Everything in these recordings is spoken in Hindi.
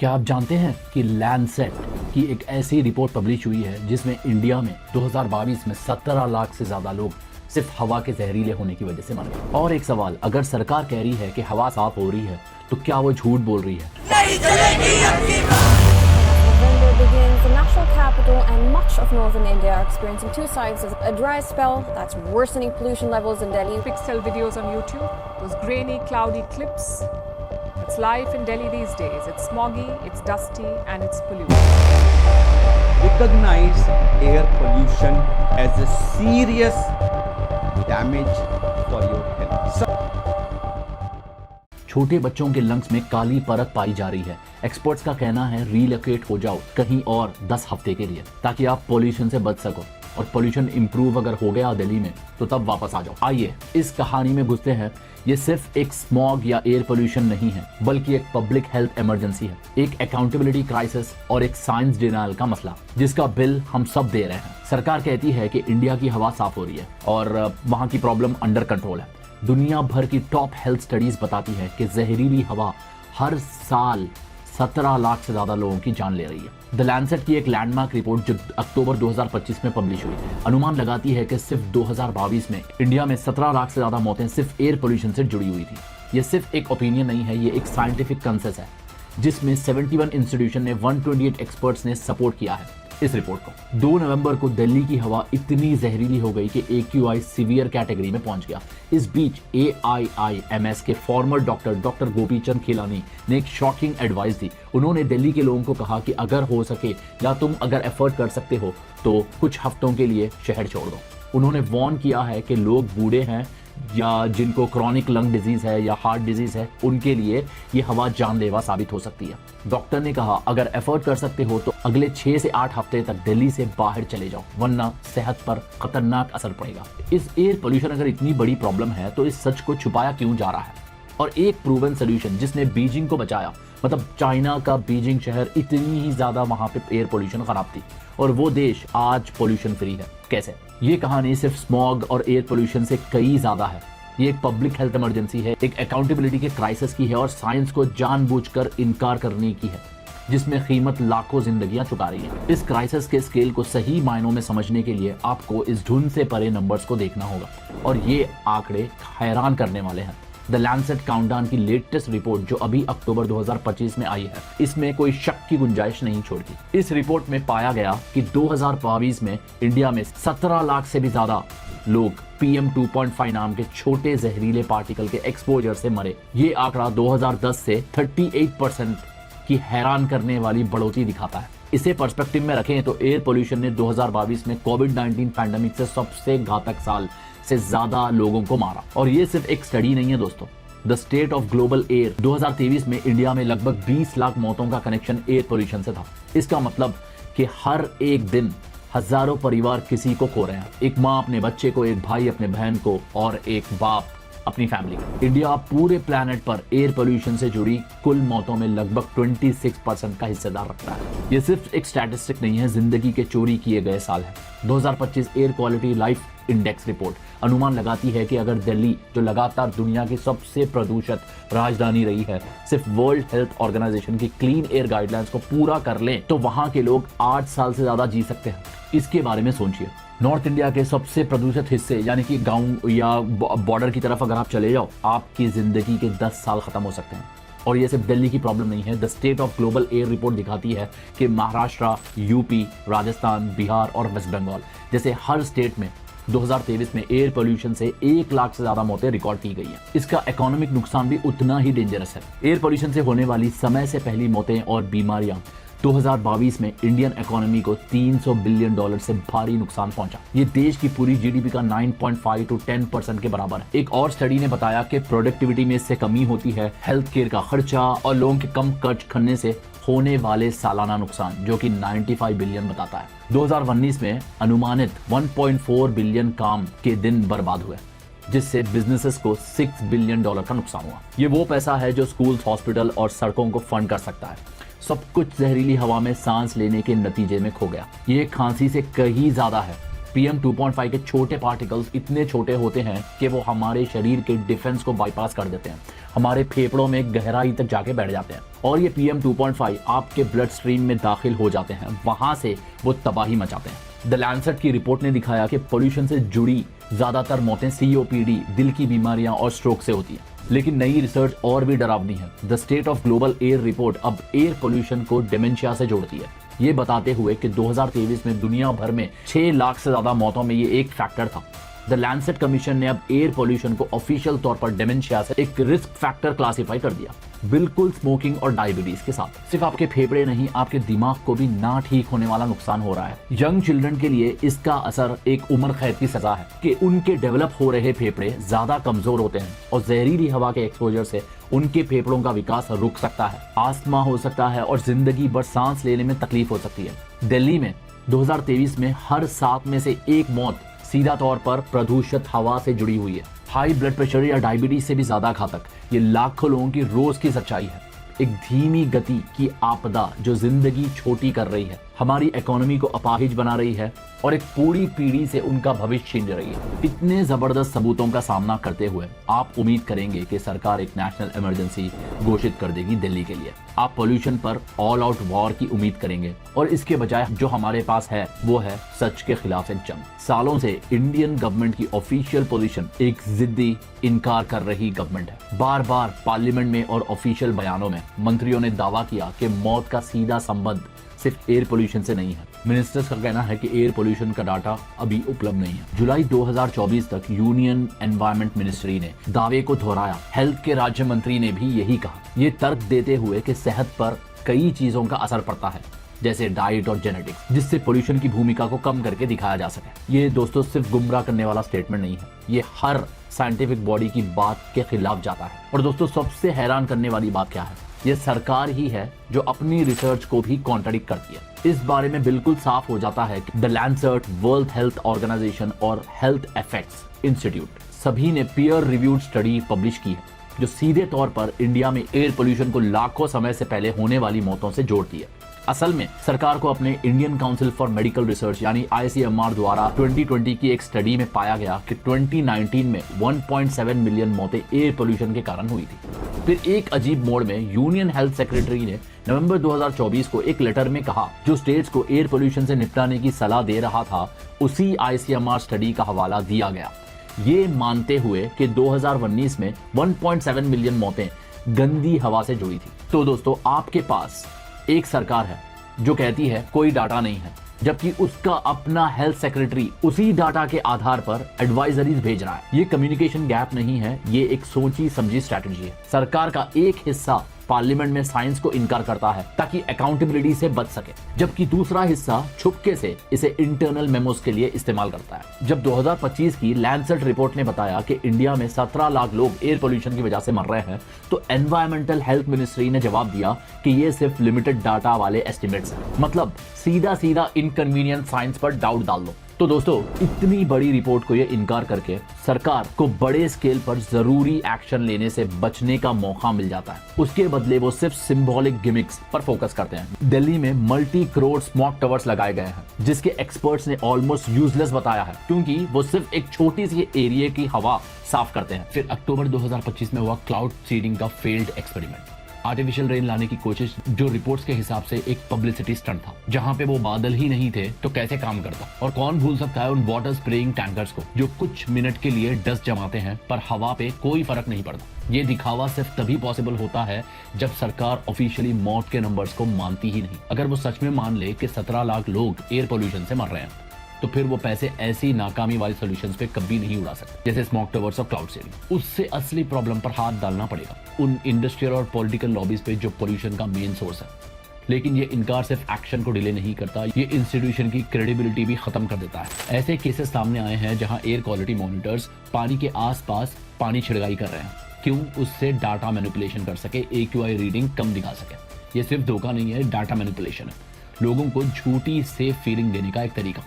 क्या आप जानते हैं कि लैंडसेट की एक ऐसी रिपोर्ट पब्लिश हुई है जिसमें इंडिया में 2022 में 17 लाख से ज्यादा लोग सिर्फ हवा के जहरीले होने की वजह से मर गए। और एक सवाल, अगर सरकार कह रही है कि हवा साफ हो रही है तो क्या वो झूठ बोल रही है? नहीं चलेगी अपनी November begins, the national capital and much of northern India are experiencing two sides of a dry spell that's worsening pollution levels in Delhi. Pixel videos on YouTube, those grainy, cloudy clips. It's life in Delhi these days. It's smoggy, it's dusty, and it's polluted. Recognize air pollution as a serious damage for your health. छोटे बच्चों के लंग्स में काली परत पाई जा रही है। एक्सपर्ट्स का कहना है रीलोकेट हो जाओ कहीं और 10 हफ्ते के लिए ताकि आप पोल्यूशन से बच सको, और पोल्यूशन इंप्रूव अगर हो गया दिल्ली में तो तब वापस आ जाओ। आइए इस कहानी में घुसते हैं। ये सिर्फ एक स्मॉग या एयर पोल्यूशन नहीं है, बल्कि एक पब्लिक हेल्थ इमरजेंसी है, एक अकाउंटेबिलिटी क्राइसिस और एक साइंस डिनायल का मसला जिसका बिल हम सब दे रहे हैं। सरकार कहती है कि इंडिया की हवा साफ हो रही है और वहां की प्रॉब्लम अंडर कंट्रोल है। दुनिया भर की टॉप हेल्थ स्टडीज बताती है कि जहरीली हवा हर साल 17 लाख से ज्यादा लोगों की जान ले रही है। द लैंसेट की एक लैंडमार्क रिपोर्ट जो अक्टूबर 2025 में पब्लिश हुई अनुमान लगाती है कि सिर्फ 2022 में इंडिया में 17 लाख से ज्यादा मौतें सिर्फ एयर पोल्यूशन से जुड़ी हुई थी। ये सिर्फ एक ओपिनियन नहीं है, ये एक साइंटिफिक कंसेंसस है जिसमें 71 इंस्टीट्यूशन ने 128 एक्सपर्ट्स ने सपोर्ट किया है इस रिपोर्ट को। 2 नवंबर को दिल्ली की हवा इतनी जहरीली हो गई कि AQI सीवियर कैटेगरी में पहुंच गया। इस बीच AIIMS के फॉर्मर डॉक्टर गोपीचंद खिलानी ने एक शॉकिंग एडवाइस दी। उन्होंने दिल्ली के लोगों को कहा कि अगर हो सके या तुम अगर एफर्ट कर सकते हो तो कुछ हफ्तों के लिए शहर छोड़ दो। उन्होंने वार्न किया है कि लोग बूढ़े हैं या जिनको क्रॉनिक लंग डिजीज है या हार्ट डिजीज है, उनके लिए ये हवा जानलेवा साबित हो सकती है। डॉक्टर ने कहा अगर एफर्ट कर सकते हो तो अगले 6 से 8 हफ्ते तक दिल्ली से बाहर चले जाओ, वरना सेहत पर खतरनाक असर पड़ेगा। इस एयर पोल्यूशन अगर इतनी बड़ी प्रॉब्लम है तो इस सच को छुपाया क्यों जा रहा है? और एक प्रूवन सोल्यूशन जिसने बीजिंग को बचाया, मतलब चाइना का बीजिंग शहर, इतनी ही ज्यादा वहां पे एयर पोल्यूशन खराब थी और वो देश आज पोल्यूशन फ्री है। कैसे? ये कहानी सिर्फ स्मॉग और एयर पोल्यूशन से कई ज्यादा है। ये एक पब्लिक हेल्थ इमरजेंसी है, एक अकाउंटेबिलिटी के क्राइसिस की है और साइंस को जानबूझकर इनकार करने की है, जिसमें कीमत लाखों जिंदगियां चुका रही है। इस क्राइसिस के स्केल को सही मायनों में समझने के लिए आपको इस धुन से परे नंबर्स को देखना होगा और ये आंकड़े हैरान करने वाले हैं। द लैंसेट काउंटडाउन की लेटेस्ट रिपोर्ट जो अभी अक्टूबर 2025 में आई है, इसमें कोई शक की गुंजाइश नहीं छोड़ती। इस रिपोर्ट में पाया गया कि 2022 में इंडिया में 17 लाख से भी ज्यादा लोग PM2.5 नाम के छोटे जहरीले पार्टिकल के एक्सपोजर से मरे। ये आंकड़ा 2010 से 38% की हैरान करने वाली बढ़ोतरी दिखाता है। इसे पर्सपेक्टिव में रखें तो एयर पोल्यूशन ने 2022 में कोविड-19 पैंडेमिक से सबसे घातक साल से ज्यादा लोगों को मारा। और ये सिर्फ एक स्टडी नहीं है दोस्तों। The state of global air 2023 में इंडिया में लगभग 20 लाख मौतों का कनेक्शन एयर पोल्यूशन से था। इसका मतलब कि हर एक दिन हजारों परिवार किसी को खो रहे हैं। एक माँ अपने बच्चे को, एक भाई अपने बहन को और एक बाप अपनी फैमिली को। इंडिया पूरे प्लेनेट पर एयर पोल्यूशन से जुड़ी कुल मौतों में लगभग 26% का हिस्सेदार रखता है। ये सिर्फ एक स्टैटिस्टिक नहीं है, जिंदगी के चोरी किए गए साल है। 2025 air quality life index report अनुमान लगाती है कि अगर दिल्ली, जो लगातार दुनिया की सबसे प्रदूषित राजधानी रही है, सिर्फ वर्ल्ड हेल्थ ऑर्गेनाइजेशन की क्लीन एयर गाइडलाइंस को पूरा कर लें तो वहां के लोग 8 साल से ज्यादा जी सकते हैं। इसके बारे में सोचिए। नॉर्थ इंडिया के सबसे प्रदूषित हिस्से यानी कि गांव या बॉर्डर की तरफ अगर आप चले जाओ, आपकी जिंदगी के 10 साल खत्म हो सकते हैं। और ये सिर्फ दिल्ली की प्रॉब्लम नहीं है। The state of global air report दिखाती है कि महाराष्ट्र, यूपी, राजस्थान, बिहार और वेस्ट बंगाल जैसे हर स्टेट में 2023 में एयर पोल्यूशन से 1 लाख से ज्यादा मौतें रिकॉर्ड की गई हैं। इसका इकोनॉमिक नुकसान भी उतना ही डेंजरस है। एयर पोल्यूशन से होने वाली समय से पहली मौतें और बीमारियां 2022 में इंडियन इकोनॉमी को $300 बिलियन से भारी नुकसान पहुंचा। ये देश की पूरी जीडीपी का 9.5 to 10% के बराबर है। एक और स्टडी ने बताया कि प्रोडक्टिविटी में इससे कमी होती है, हेल्थ केयर का खर्चा और लोगों के कम खर्च करने से होने वाले सालाना नुकसान, जो कि 95 बिलियन बताता है। 2019 में अनुमानित 1.4 बिलियन काम के दिन बर्बाद हुए, जिससे बिजनेसेस को $6 बिलियन का नुकसान हुआ। ये वो पैसा है जो स्कूल, हॉस्पिटल और सड़कों को फंड कर सकता है। सब कुछ जहरीली हवा में सांस लेने के नतीजे में खो गया। ये खांसी से कहीं ज्यादा है। PM 2.5 के छोटे पार्टिकल्स इतने छोटे होते हैं कि वो हमारे शरीर के डिफेंस को बाईपास कर देते हैं, हमारे फेफड़ों में गहराई तक जाके बैठ जाते हैं और ये PM 2.5 आपके ब्लड स्ट्रीम में दाखिल हो जाते हैं, वहां से वो तबाही मचाते हैं। द लैंसेट की रिपोर्ट ने दिखाया कि पोल्यूशन से जुड़ी ज्यादातर मौतें COPD, दिल की बीमारियां और स्ट्रोक से होती हैं। लेकिन नई रिसर्च और भी डरावनी है। The state of global air report अब एयर पोल्यूशन को डिमेंशिया से जोड़ती है, ये बताते हुए कि 2023 में दुनिया भर में 6 लाख से ज्यादा मौतों में ये एक फैक्टर था। द लैंसेट कमीशन ने अब एयर पोल्यूशन को ऑफिशियल तौर पर डिमेंशिया से एक रिस्क फैक्टर क्लासिफाई कर दिया, बिल्कुल स्मोकिंग और डायबिटीज के साथ। सिर्फ आपके फेफड़े नहीं, आपके दिमाग को भी ना ठीक होने वाला नुकसान हो रहा है। यंग चिल्ड्रन के लिए इसका असर एक उम्र कैद की सजा है कि उनके डेवलप हो रहे फेफड़े ज्यादा कमजोर होते हैं और जहरीली हवा के एक्सपोजर से उनके फेफड़ों का विकास रुक सकता है, आस्थमा हो सकता है और जिंदगी भर सांस लेने में तकलीफ हो सकती है। दिल्ली में 2023 में हर 7 में से 1 मौत सीधा तौर पर प्रदूषित हवा से जुड़ी हुई है। हाई ब्लड प्रेशर या डायबिटीज से भी ज्यादा घातक ये लाखों लोगों की रोज की सच्चाई है। एक धीमी गति की आपदा जो जिंदगी छोटी कर रही है, हमारी इकोनॉमी को अपाहिज बना रही है और एक पूरी पीढ़ी से उनका भविष्य छीन रही है। इतने जबरदस्त सबूतों का सामना करते हुए आप उम्मीद करेंगे कि सरकार एक नेशनल इमरजेंसी घोषित कर देगी दिल्ली के लिए। आप पोल्यूशन पर ऑल आउट वॉर की उम्मीद करेंगे और इसके बजाय जो हमारे पास है वो है सच के खिलाफ एक जंग। सालों से इंडियन गवर्नमेंट की ऑफिशियल पोजीशन एक जिद्दी इनकार कर रही गवर्नमेंट है। बार बार पार्लियामेंट में और ऑफिशियल बयानों में मंत्रियों ने दावा किया कि मौत का सीधा संबंध सिर्फ एयर पोल्यूशन से नहीं है। मिनिस्टर्स का कहना है कि एयर पोल्यूशन का डाटा अभी उपलब्ध नहीं है। जुलाई 2024 तक यूनियन एनवायरमेंट मिनिस्ट्री ने दावे को दोहराया। हेल्थ के राज्य मंत्री ने भी यही कहा, ये तर्क देते हुए कि सेहत पर कई चीजों का असर पड़ता है जैसे डाइट और जेनेटिक्स, जिससे पोल्यूशन की भूमिका को कम करके दिखाया जा सके। ये दोस्तों सिर्फ गुमराह करने वाला स्टेटमेंट नहीं है, ये हर साइंटिफिक बॉडी की बात के खिलाफ जाता है। और दोस्तों सबसे हैरान करने वाली बात क्या है, ये सरकार ही है जो अपनी रिसर्च को भी कॉन्ट्राडिक्ट करती है। इस बारे में बिल्कुल साफ हो जाता है कि the Lancet, World Health Organization और हेल्थ इफेक्ट्स इंस्टीट्यूट सभी ने पीयर रिव्यूड स्टडी पब्लिश की है जो सीधे तौर पर इंडिया में एयर पोल्यूशन को लाखों समय से पहले होने वाली मौतों से जोड़ती है। असल में सरकार को अपने Indian council for medical research यानी ICMR द्वारा 2020 की एक स्टडी में पाया गया कि 2019 में 1.7 मिलियन मौतें एयर पोल्यूशन के कारण हुई थी। फिर एक अजीब मोड़ में यूनियन हेल्थ सेक्रेटरी ने नवंबर 2024 को एक लेटर में कहा, जो स्टेट्स को एयर पोल्यूशन से निपटाने की सलाह दे रहा था, उसी ICMR स्टडी का हवाला दिया गया, ये मानते हुए कि 2019 में 1.7 मिलियन मौतें गंदी हवा से जुड़ी थी। तो दोस्तों आपके पास एक सरकार है जो कहती है कोई डाटा नहीं है, जबकि उसका अपना हेल्थ सेक्रेटरी उसी डाटा के आधार पर एडवाइजरीज भेज रहा है। ये कम्युनिकेशन गैप नहीं है, ये एक सोची समझी स्ट्रैटेजी है। सरकार का एक हिस्सा पार्लियामेंट में साइंस को इनकार करता है ताकि अकाउंटेबिलिटी से बच सके, जबकि दूसरा हिस्सा छुपके से इसे इंटरनल मेमोस के लिए इस्तेमाल करता है। जब 2025 की लैंसेट रिपोर्ट ने बताया कि इंडिया में 17 लाख लोग एयर पोल्यूशन की वजह से मर रहे हैं, तो एनवायरमेंटल हेल्थ मिनिस्ट्री ने जवाब दिया कि ये सिर्फ लिमिटेड डाटा वाले एस्टिमेट्स हैं। मतलब सीधा सीधा इनकन्वीनियंट साइंस पर डाउट डाल दो। तो दोस्तों इतनी बड़ी रिपोर्ट को ये इनकार करके सरकार को बड़े स्केल पर जरूरी एक्शन लेने से बचने का मौका मिल जाता है। उसके बदले वो सिर्फ सिंबॉलिक गिमिक्स पर फोकस करते हैं। दिल्ली में मल्टी करोड़ स्मॉग टावर्स लगाए गए हैं, जिसके एक्सपर्ट्स ने ऑलमोस्ट यूजलेस बताया है, क्योंकि वो सिर्फ एक छोटी सी एरिया की हवा साफ करते हैं। फिर अक्टूबर 2025 में हुआ क्लाउड सीडिंग का फेल्ड एक्सपेरिमेंट, आर्टिफिशियल रेन लाने की कोशिश, जो रिपोर्ट्स के हिसाब से एक पब्लिसिटी स्टंट था। जहां पे वो बादल ही नहीं थे तो कैसे काम करता। और कौन भूल सकता है उन वाटर स्प्रेइंग टैंकर्स को जो कुछ मिनट के लिए डस्ट जमाते हैं पर हवा पे कोई फर्क नहीं पड़ता। ये दिखावा सिर्फ तभी पॉसिबल होता है जब सरकार ऑफिशियली मौत के नंबर्स को मानती ही नहीं। अगर वो सच में मान ले कि 17 लाख लोग एयर पोल्यूशन से मर रहे हैं, तो फिर वो पैसे ऐसी नाकामी वाली सॉल्यूशंस पे कभी नहीं उड़ा सकते, जैसे स्मॉग टावर्स और क्लाउड सीडिंग। उससे असली प्रॉब्लम पर हाथ डालना पड़ेगा, उन इंडस्ट्रियल और पॉलिटिकल लॉबीज पे जो पोल्यूशन का मेन सोर्स है। लेकिन ये इनकार सिर्फ एक्शन को डिले नहीं करता, ये इंस्टीट्यूशन की क्रेडिबिलिटी भी खत्म कर देता है। ऐसे केसेस सामने आए हैं जहां एयर क्वालिटी मॉनिटर्स पानी के आसपास पानी छिड़काई कर रहे हैं, क्यों? उससे डाटा मैनिपुलेशन कर सके, AQI रीडिंग कम दिखा सके। ये सिर्फ धोखा नहीं है, डाटा मैनिपुलेशन है, लोगों को झूठी सेफ फीलिंग देने का एक तरीका।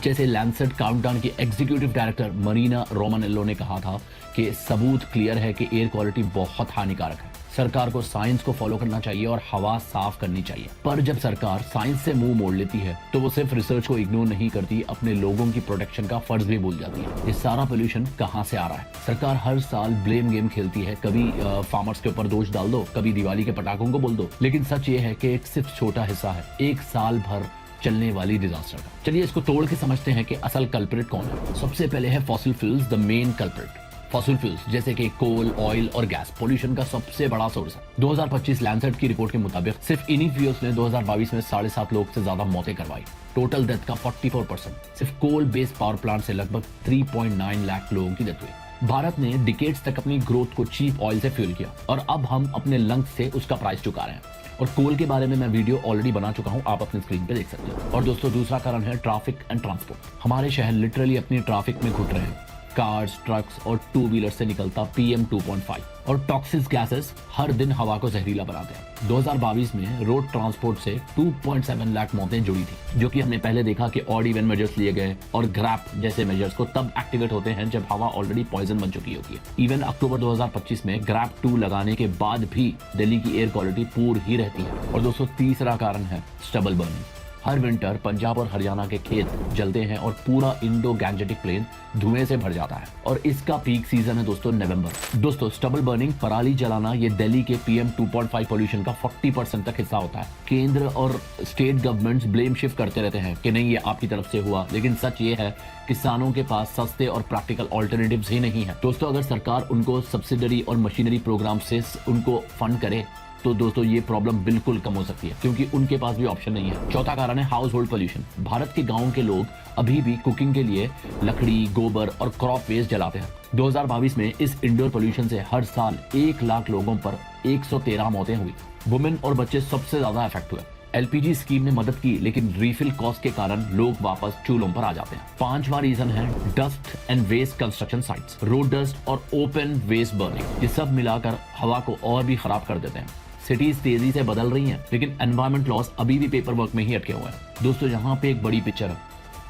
जैसे लैंसेट काउंटडाउन की एग्जीक्यूटिव डायरेक्टर मरीना रोमानेल्लो ने कहा था कि सबूत क्लियर है कि एयर क्वालिटी बहुत हानिकारक है। सरकार को साइंस को फॉलो करना चाहिए और हवा साफ करनी चाहिए। पर जब सरकार साइंस से मुंह मोड़ लेती है तो वो सिर्फ रिसर्च को इग्नोर नहीं करती, अपने लोगों की प्रोटेक्शन का फर्ज भी भूल जाती है। ये सारा पोल्यूशन कहाँ से आ रहा है? सरकार हर साल ब्लेम गेम खेलती है, कभी फार्मर्स के ऊपर दोष डाल दो, कभी दिवाली के पटाखों को बोल दो, लेकिन सच ये है कि एक सिर्फ छोटा हिस्सा है एक साल भर चलने वाली डिजास्टर का। चलिए इसको तोड़ के समझते हैं कि असल कल्प्रिट कौन है। सबसे पहले है fossil fuels, the main culprit. Fossil fuels जैसे कि कोल, ऑयल और गैस पोल्यूशन का सबसे बड़ा सोर्स है। 2025 लैंसेट की रिपोर्ट के मुताबिक सिर्फ इन्हीं फ्यूल्स ने 2022 में 7.5 लोग से ज्यादा मौतें करवाई। टोटल डेथ का 44%। सिर्फ कोल बेस्ड पावर प्लांट से लगभग 3.9 लाख लोगों की डेथ हुई। भारत ने डिकेड्स तक अपनी ग्रोथ को चीप ऑयल से फ्यूल किया और अब हम अपने लंग्स से उसका प्राइस चुका रहे हैं। और कोल के बारे में मैं वीडियो ऑलरेडी बना चुका हूं, आप अपनी स्क्रीन पे देख सकते हो। और दोस्तों दूसरा कारण है ट्रैफिक एंड ट्रांसपोर्ट। हमारे शहर लिटरली अपनी ट्रैफिक में घुट रहे हैं। कार्स, ट्रक्स और 2 व्हीलर से निकलता PM 2.5 और टॉक्सिक गैसेस हर दिन हवा को जहरीला बनाते हैं। 2022 में रोड ट्रांसपोर्ट से 2.7 लाख मौतें जुड़ी थी, जो कि हमने पहले देखा कि ऑड इवन मेजर्स लिए गए और ग्रैप जैसे मेजर्स को तब एक्टिवेट होते हैं जब हवा ऑलरेडी पॉइजन बन चुकी होती है। इवन अक्टूबर 2025 में ग्रैप 2 लगाने के बाद भी दिल्ली की एयर क्वालिटी पूर ही रहती है। और दोस्तों तीसरा कारण है स्टबल बर्निंग। हर विंटर पंजाब और हरियाणा के खेत जलते हैं और पूरा इंडो गैंजेटिक प्लेन धुएं से भर जाता है और इसका पीक सीजन है दोस्तों नवंबर। दोस्तों स्टबल बर्निंग, पराली जलाना, ये दिल्ली के PM 2.5 पोल्यूशन का 40% तक हिस्सा होता है। केंद्र और स्टेट गवर्नमेंट्स ब्लेम शिफ्ट करते रहते हैं कि नहीं ये आपकी तरफ से हुआ, लेकिन सच ये है किसानों के पास सस्ते और प्रैक्टिकल ऑल्टरनेटिव्स ही नहीं है। दोस्तों अगर सरकार उनको सब्सिडरी और मशीनरी प्रोग्राम से उनको फंड करे तो दोस्तों ये प्रॉब्लम बिल्कुल कम हो सकती है, क्योंकि उनके पास भी ऑप्शन नहीं है। चौथा कारण है हाउस होल्ड पोल्यूशन। भारत के गांव के लोग अभी भी कुकिंग के लिए लकड़ी, गोबर और क्रॉप वेस्ट जलाते हैं। 2022 में इस इंडोर पोल्यूशन से हर साल 1 लाख लोगों पर 113 मौतें हुई। वुमेन और बच्चे सबसे ज्यादा इफेक्ट हुए। LPG स्कीम ने मदद की, लेकिन रिफिल कॉस्ट के कारण लोग वापस चूल्हों पर आ जाते हैं। 5वां रीजन है dust and waste construction sites, road dust और ओपन वेस्ट बर्निंग। ये सब मिलाकर हवा को और भी खराब कर देते हैं। सिटीज तेजी से बदल रही हैं, लेकिन एनवायरमेंट लॉस अभी भी पेपर वर्क में ही अटके हुए हैं। दोस्तों यहाँ पे एक बड़ी पिक्चर है।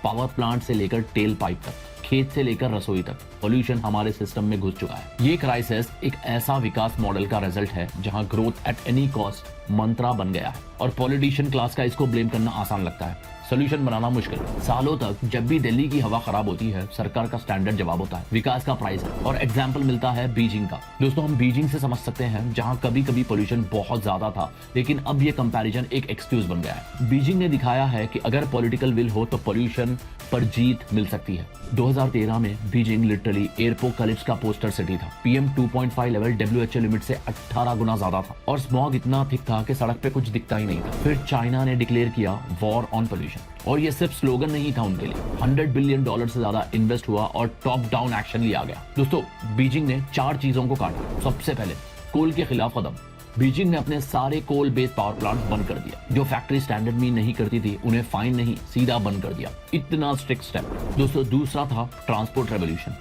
पावर प्लांट से लेकर टेल पाइप तक, खेत से लेकर रसोई तक पोल्यूशन हमारे सिस्टम में घुस चुका है। ये क्राइसिस एक ऐसा विकास मॉडल का रिजल्ट है जहां ग्रोथ एट एनी कॉस्ट मंत्रा बन गया है और पॉलिटिशियन क्लास का इसको ब्लेम करना आसान लगता है, सोल्यूशन बनाना मुश्किल। सालों तक जब भी दिल्ली की हवा खराब होती है सरकार का स्टैंडर्ड जवाब होता है विकास का प्राइस है। और एग्जाम्पल मिलता है बीजिंग का। दोस्तों हम बीजिंग से समझ सकते हैं जहां कभी कभी पोल्यूशन बहुत ज्यादा था, लेकिन अब ये कंपैरिजन एक एक्सक्यूज बन गया है। बीजिंग ने दिखाया है कि अगर पॉलिटिकल विल हो तो पोल्यूशन पर जीत मिल सकती है। 2013 में बीजिंग लिटरली एयरपोकलिप्स का पोस्टर सिटी था। PM 2.5 लेवल WHO लिमिट से 18 गुना ज्यादा था और स्मॉग इतना थिक था कि सड़क पे कुछ दिखता ही नहीं था। फिर चाइना ने डिक्लेयर किया वॉर ऑन पोल्यूशन, और ये सिर्फ स्लोगन नहीं था उनके लिए। $100 बिलियन से ज्यादा इन्वेस्ट हुआ और टॉप डाउन एक्शन लिया गया। दोस्तों बीजिंग ने 4 चीजों को काटा। सबसे पहले कोल के खिलाफ कदम। बीजिंग ने अपने सारे कोल बेस्ड पावर प्लांट बंद कर दिया। जो फैक्ट्री स्टैंडर्ड मीट नहीं करती थी उन्हें फाइन नहीं, सीधा बंद कर दिया। इतना स्ट्रिक्ट स्टेप। दोस्तों दूसरा था ट्रांसपोर्ट रेवोल्यूशन।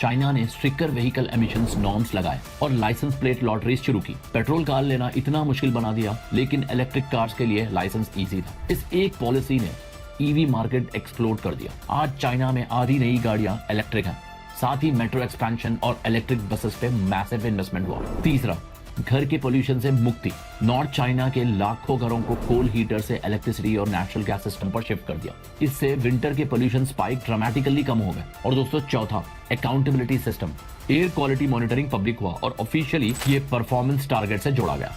चाइना ने स्ट्रिक्टर व्हीकल एमिशंस नॉर्म्स लगाए और लाइसेंस प्लेट लॉटरी शुरू की। पेट्रोल कार लेना इतना मुश्किल बना दिया, लेकिन इलेक्ट्रिक कार्स के लिए लाइसेंस इजी था। इस एक पॉलिसी ने EV मार्केट एक्सप्लोड कर दिया। आज चाइना में आधी नई गाड़ियां इलेक्ट्रिक हैं। साथ ही मेट्रो एक्सपेंशन और इलेक्ट्रिक बसेस पे मैसिव इन्वेस्टमेंट हुआ। तीसरा घर के पोल्यूशन से मुक्ति। नॉर्थ चाइना के लाखों घरों को कोल हीटर से इलेक्ट्रिसिटी और नेचुरल गैस सिस्टम पर शिफ्ट कर दिया। इससे विंटर के पोल्यूशन स्पाइक ड्रामेटिकली कम हो गए। और दोस्तों चौथा accountability system. Air quality monitoring public हुआ और ऑफिशियली ये परफॉर्मेंस टारगेट से जोड़ा गया।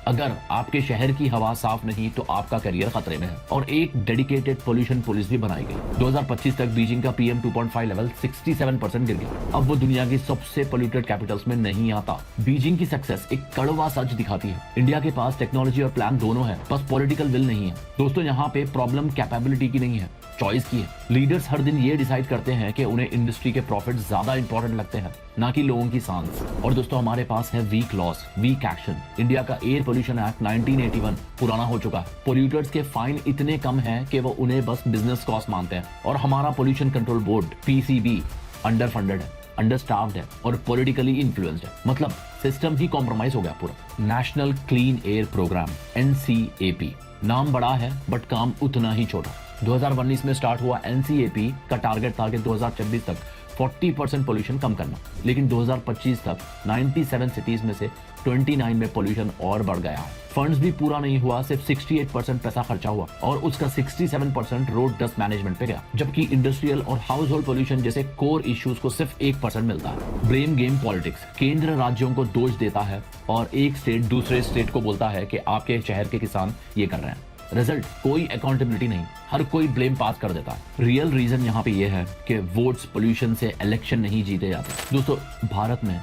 अगर आपके शहर की हवा साफ नहीं तो आपका करियर खतरे में है। और एक डेडिकेटेड पोल्यूशन पुलिस भी बनाई गई। 2025 तक बीजिंग का PM 2.5 लेवल 67% गिर गया। अब वो दुनिया की सबसे पोल्यूटेड कैपिटल्स में नहीं आता। बीजिंग की सक्सेस एक कड़वा सच दिखाती है। इंडिया के पास टेक्नोलॉजी और प्लान दोनों है, बस पॉलिटिकल विल नहीं है। दोस्तों यहाँ पे प्रॉब्लम कैपेबिलिटी की नहीं है, चॉइस की है। लीडर्स हर दिन ये डिसाइड करते हैं कि उन्हें इंडस्ट्री के प्रॉफिट ज्यादा इंपॉर्टेंट लगते हैं, ना कि लोगों की सांस। और दोस्तों हमारे पास है weak laws, weak action. India का एयर पोल्यूशन एक्ट 1981 पुराना हो चुका है। पोल्यूटर्स के फाइन इतने कम हैं कि वो उन्हें बस बिजनेस कॉस्ट मानते हैं। और हमारा pollution control board PCB under funded है, अंडर स्टाफ्ड है और पॉलिटिकली इन्फ्लुएंस्ड है। मतलब सिस्टम ही कॉम्प्रोमाइज हो गया पूरा। National clean air programme NCAP नाम बड़ा है बट काम उतना ही छोटा। 2019 में स्टार्ट हुआ NCAP का टारगेट था कि 2026 तक 40% पोल्यूशन कम करना, लेकिन 2025 तक 97 सिटीज में से 29 में पोल्यूशन और बढ़ गया है। फंड्स भी पूरा नहीं हुआ, सिर्फ 68% पैसा खर्चा हुआ और उसका 67% रोड डस्ट मैनेजमेंट पे गया, जबकि इंडस्ट्रियल और हाउस होल्ड पोल्यूशन जैसे कोर इश्यूज को सिर्फ 1% मिलता है। ब्लेम गेम पॉलिटिक्स, केंद्र राज्यों को दोष देता है और एक स्टेट दूसरे स्टेट को बोलता है कि आपके शहर के किसान ये कर रहे हैं। रिजल्ट, कोई अकाउंटेबिलिटी नहीं, हर कोई ब्लेम पास कर देता है। रियल रीजन यहाँ पे ये है कि वोट्स पोल्यूशन से इलेक्शन नहीं जीते जाते। दोस्तों, भारत में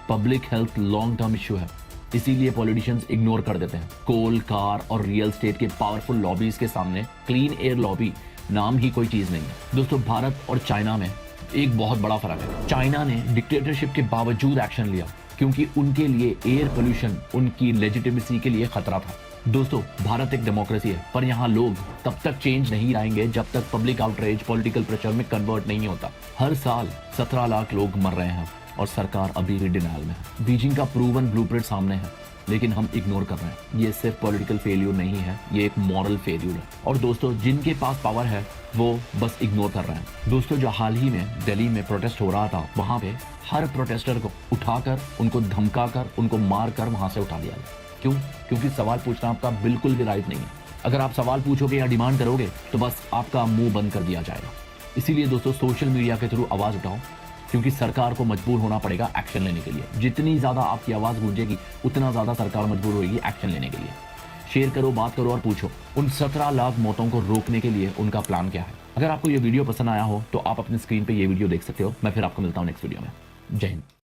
public health long term issue है, इसीलिए पॉलिटिशियंस इग्नोर कर देते हैं। कोल, कार और रियल स्टेट के पावरफुल लॉबीज के सामने क्लीन एयर लॉबी नाम ही कोई चीज नहीं है। दोस्तों, भारत और चाइना में एक बहुत बड़ा फर्क है। चाइना ने डिक्टेटरशिप के बावजूद एक्शन लिया क्योंकि उनके लिए एयर पोल्यूशन उनकी लेजिटिमेसी के लिए खतरा था। दोस्तों, भारत एक डेमोक्रेसी है, पर यहाँ लोग तब तक चेंज नहीं लाएंगे जब तक पब्लिक आउटरीच पॉलिटिकल प्रेशर में कन्वर्ट नहीं होता। हर साल 17 लाख लोग मर रहे हैं और सरकार अभी भी डिनायल में है। बीजिंग का प्रूवन ब्लूप्रिंट सामने है, लेकिन हम इग्नोर कर रहे हैं। ये सिर्फ पॉलिटिकल फेल्यूर नहीं है, ये एक मॉरल फेल्यूर है। और दोस्तों, जिनके पास पावर है वो बस इग्नोर कर रहे हैं। दोस्तों, जो हाल ही में दिल्ली में प्रोटेस्ट हो रहा था, वहां पे हर प्रोटेस्टर को उठाकर, उनको धमकाकर, उनको मारकर वहां से उठा दिया गया। क्यों? क्योंकि सवाल पूछना आपका बिल्कुल भी राइट नहीं है। अगर आप सवाल पूछोगे या डिमांड करोगे तो बस आपका मुंह बंद कर दिया जाएगा। इसीलिए दोस्तों, सोशल मीडिया के थ्रू आवाज उठाओ, क्योंकि सरकार को मजबूर होना पड़ेगा एक्शन लेने के लिए। जितनी ज्यादा आपकी आवाज गूंजेगी उतना ज्यादा सरकार मजबूर होगी एक्शन लेने के लिए। शेयर करो, बात करो और पूछो उन 17 लाख मौतों को रोकने के लिए उनका प्लान क्या है। अगर आपको ये वीडियो पसंद आया हो तो आप अपनी स्क्रीन पे ये वीडियो देख सकते हो। मैं फिर आपको मिलता हूँ नेक्स्ट वीडियो में। जय हिंद।